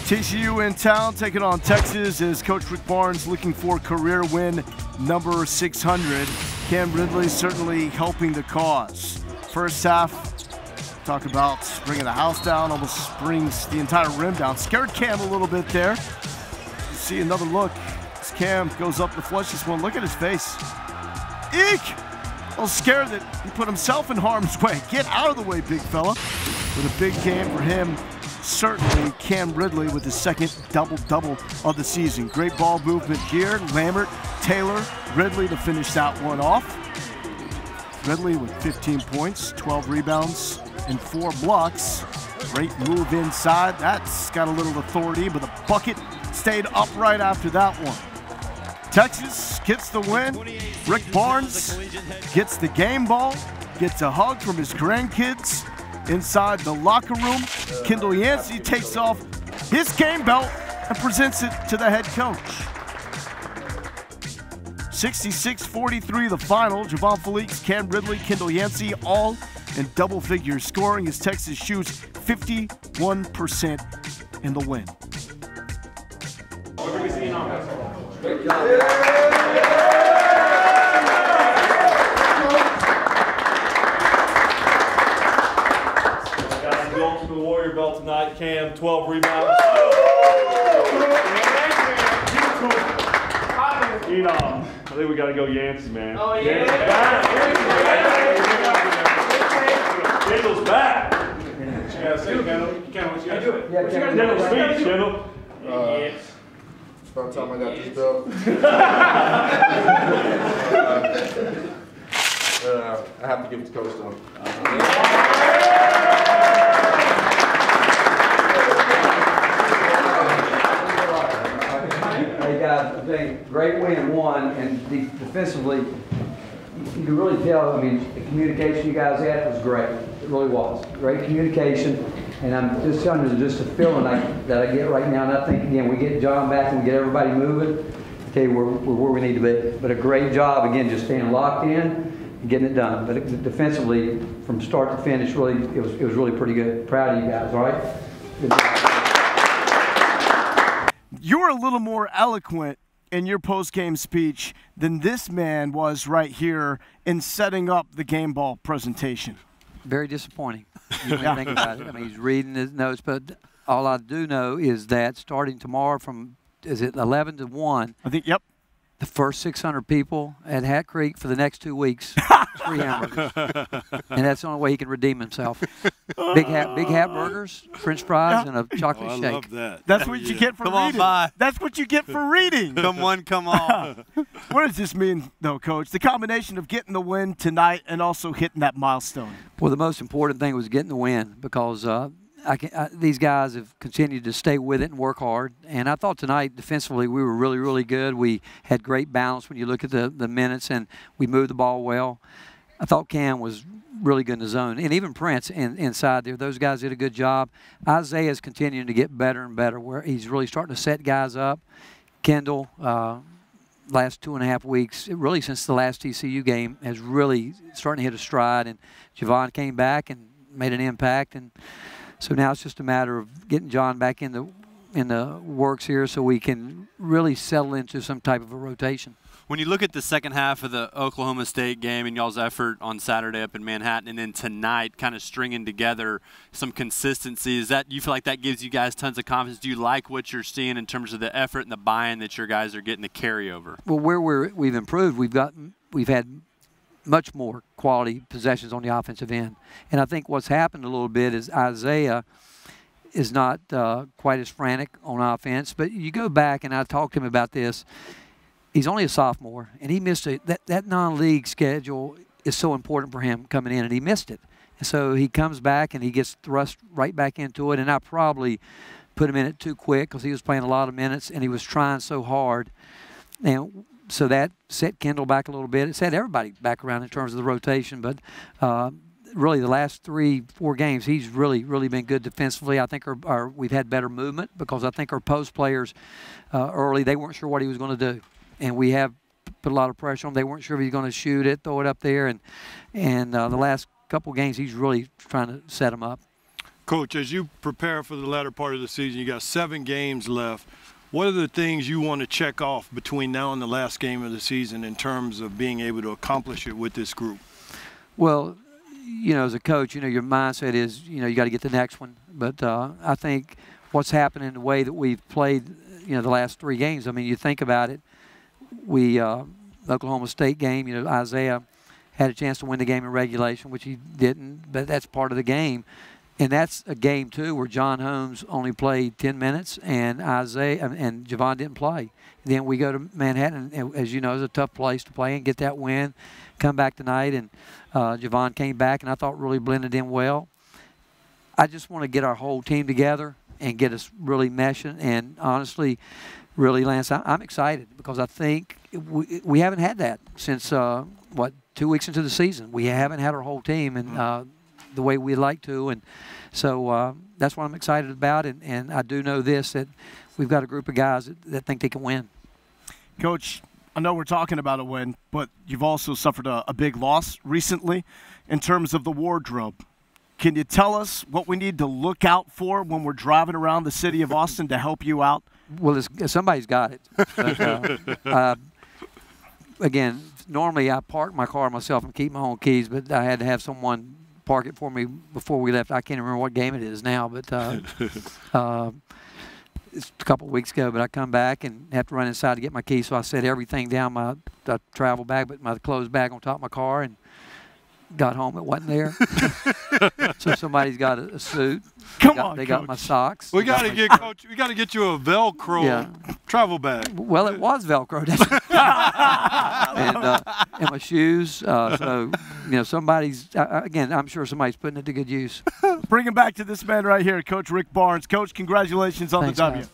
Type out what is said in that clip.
TCU in town taking on Texas as Coach Rick Barnes looking for career win number 600. Cam Ridley certainly helping the cause. First half, talk about bringing the house down, almost brings the entire rim down. Scared Cam a little bit there. You see another look as Cam goes up to flush this one. Look at his face. Eek! A little scared that he put himself in harm's way. Get out of the way, big fella. With a big game for him. Certainly Cam Ridley with his second double-double of the season. Great ball movement here. Lambert, Taylor, Ridley to finish that one off. Ridley with 15 points, 12 rebounds, and 4 blocks. Great move inside. That's got a little authority, but the bucket stayed upright after that one. Texas gets the win. Rick Barnes gets the game ball, gets a hug from his grandkids. Inside the locker room, Kendall Yancey takes off his game belt and presents it to the head coach. 66-43 the final. Javon Felix, Cam Ridley, Kendall Yancey all in double figures scoring as Texas shoots 51% in the win. The Warrior belt tonight. Cam, 12 rebounds. I think we got to go Yancey, man. Oh, yeah. Kendall's back. What you gotta say, Kendall? Kendall, what you gotta do? Yeah, Kendall, speech, Kendall. Yes. It's about time I got this belt. I have to give it to Coach though. Hey guys, I think great win one, and defensively, you can really tell. I mean, the communication you guys had was great. It really was great communication, and I'm just telling you, just a feeling that I get right now. And I think again, we get John back and we get everybody moving. I tell you, we're where we need to be. But a great job again, just staying locked in and getting it done. But defensively, from start to finish, really, it was really pretty good. Proud of you guys. All right. Good job. You were a little more eloquent in your post-game speech than this man was right here in setting up the game ball presentation. Very disappointing. You think about it. I mean, he's reading his notes, but all I do know is that starting tomorrow from, is it 11 to 1? I think, yep. The first 600 people at Hat Creek for the next 2 weeks, 3 hamburgers. And that's the only way he can redeem himself. Big hat burgers, French fries, and a chocolate shake. I love that. That's what you get for reading. That's what you get for reading. Come one, come all. What does this mean, though, Coach? The combination of getting the win tonight and also hitting that milestone. Well, the most important thing was getting the win because these guys have continued to stay with it and work hard. And I thought tonight, defensively, we were really, really good. We had great balance when you look at the minutes, and we moved the ball well. I thought Cam was really good in the zone, and even Prince inside there. Those guys did a good job. Isaiah's continuing to get better and better, where he's really starting to set guys up. Kendall, last 2.5 weeks, really since the last TCU game, has really starting to hit a stride. And Javon came back and made an impact. And so now it's just a matter of getting John back in the works here so we can really settle into some type of a rotation. When you look at the second half of the Oklahoma State game and y'all's effort on Saturday up in Manhattan and then tonight kind of stringing together some consistency, is that you feel like that gives you guys tons of confidence? Do you like what you're seeing in terms of the effort and the buy-in that your guys are getting to carry over? Well, where we've improved, we've had much more quality possessions on the offensive end. And I think what's happened a little bit is Isaiah is not quite as frantic on offense. But you go back, and I talked to him about this, he's only a sophomore, and he missed that non-league schedule is so important for him coming in, and he missed it. And so he comes back, and he gets thrust right back into it, and I probably put him in it too quick because he was playing a lot of minutes, and he was trying so hard. And so that set Kendall back a little bit. It set everybody back around in terms of the rotation. But really the last 3-4 games, he's really been good defensively. I think we've had better movement because I think our post players early, they weren't sure what he was going to do. And we have put a lot of pressure on him. They weren't sure if he was going to shoot it, throw it up there. And the last couple games, he's really trying to set them up. Coach, as you prepare for the latter part of the season, you got 7 games left. What are the things you want to check off between now and the last game of the season in terms of being able to accomplish it with this group? Well, as a coach, your mindset is, you got to get the next one. But I think what's happened in the way that we've played, the last 3 games, I mean, you think about it, Oklahoma State game, Isaiah had a chance to win the game in regulation, which he didn't, but that's part of the game. And that's a game, too, where John Holmes only played 10 minutes and Isaiah and Javon didn't play. Then we go to Manhattan, and as you know, it's a tough place to play and get that win, come back tonight, and Javon came back, and I thought really blended in well. I just want to get our whole team together and get us really meshing. And honestly, really, Lance, I'm excited because I think we haven't had that since, 2 weeks into the season. We haven't had our whole team and the way we'd like to. And so that's what I'm excited about. And I do know this, that we've got a group of guys that think they can win. Coach, I know we're talking about a win, but you've also suffered a big loss recently in terms of the wardrobe. Can you tell us what we need to look out for when we're driving around the city of Austin to help you out? Well, somebody's got it. But, again, normally I park my car myself and keep my own keys, but I had to have someone park it for me before we left. I can't remember what game it is now, but it's a couple of weeks ago. But I come back and have to run inside to get my keys, so I set everything down, my travel bag, but my clothes bag on top of my car, and got home, it wasn't there. So somebody's got a suit. They got my socks. We got to get Coach. We got to get you a Velcro travel bag. Well, it was Velcro, and my shoes. So somebody's again. I'm sure somebody's putting it to good use. Bring him back to this man right here, Coach Rick Barnes. Coach, congratulations on Thanks, the W. guys.